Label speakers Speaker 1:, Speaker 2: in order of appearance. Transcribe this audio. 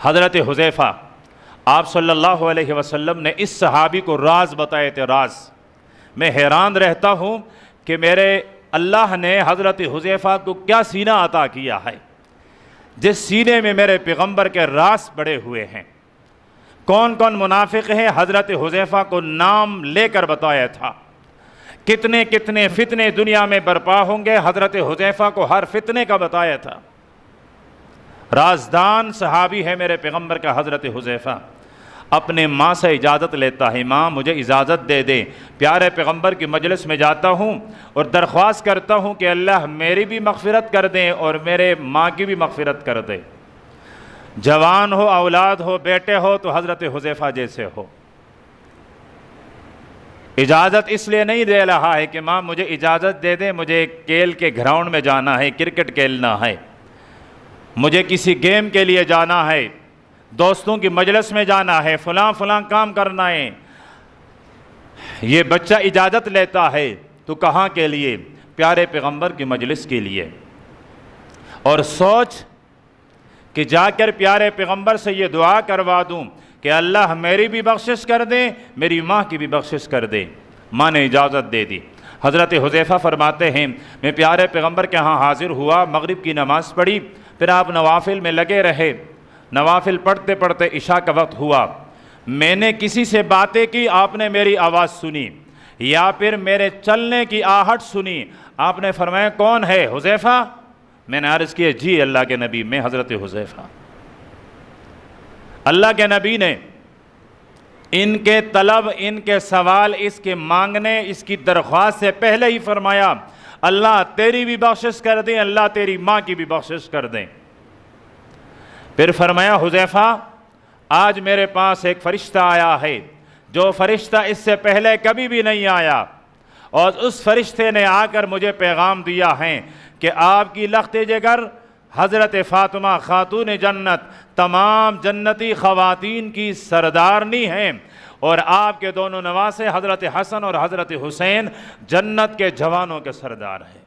Speaker 1: حضرت حذیفہ آپ صلی اللہ علیہ وسلم نے اس صحابی کو راز بتائے تھے، راز۔ میں حیران رہتا ہوں کہ میرے اللہ نے حضرت حذیفہ کو کیا سینہ عطا کیا ہے، جس سینے میں میرے پیغمبر کے راز بڑے ہوئے ہیں۔ کون کون منافق ہیں، حضرت حذیفہ کو نام لے کر بتایا تھا۔ کتنے کتنے فتنے دنیا میں برپا ہوں گے، حضرت حذیفہ کو ہر فتنے کا بتایا تھا۔ رازدان صحابی ہے میرے پیغمبر کا حضرت حذیفہ۔ اپنے ماں سے اجازت لیتا ہے، ماں مجھے اجازت دے دے، پیارے پیغمبر کی مجلس میں جاتا ہوں اور درخواست کرتا ہوں کہ اللہ میری بھی مغفرت کر دیں اور میرے ماں کی بھی مغفرت کر دے۔ جوان ہو، اولاد ہو، بیٹے ہو تو حضرت حذیفہ جیسے ہو۔ اجازت اس لیے نہیں دے رہا ہے کہ ماں مجھے اجازت دے دیں، مجھے کھیل کے گراؤنڈ میں جانا ہے، کرکٹ کھیلنا ہے، مجھے کسی گیم کے لیے جانا ہے، دوستوں کی مجلس میں جانا ہے، فلاں فلاں کام کرنا ہے۔ یہ بچہ اجازت لیتا ہے تو کہاں کے لیے؟ پیارے پیغمبر کی مجلس کے لیے۔ اور سوچ کہ جا کر پیارے پیغمبر سے یہ دعا کروا دوں کہ اللہ میری بھی بخشش کر دے، میری ماں کی بھی بخشش کر دے۔ ماں نے اجازت دے دی۔ حضرت حذیفہ فرماتے ہیں میں پیارے پیغمبر کے ہاں حاضر ہوا، مغرب کی نماز پڑھی، پھر آپ نوافل میں لگے رہے۔ نوافل پڑھتے پڑھتے عشاء کا وقت ہوا، میں نے کسی سے باتیں کی، آپ نے میری آواز سنی یا پھر میرے چلنے کی آہٹ سنی۔ آپ نے فرمایا کون ہے؟ حذیفہ؟ میں نے عرض کیا جی اللہ کے نبی، میں حضرت حذیفہ۔ اللہ کے نبی نے ان کے طلب، ان کے سوال، اس کے مانگنے، اس کی درخواست سے پہلے ہی فرمایا اللہ تیری بھی بخشش کر دیں، اللہ تیری ماں کی بھی بخشش کر دیں۔ پھر فرمایا حذیفہ آج میرے پاس ایک فرشتہ آیا ہے جو فرشتہ اس سے پہلے کبھی بھی نہیں آیا، اور اس فرشتے نے آ کر مجھے پیغام دیا ہے کہ آپ کی لخت جگر حضرت فاطمہ خاتون جنت تمام جنتی خواتین کی سردارنی ہیں، اور آپ کے دونوں نواسے حضرت حسن اور حضرت حسین جنت کے جوانوں کے سردار ہیں۔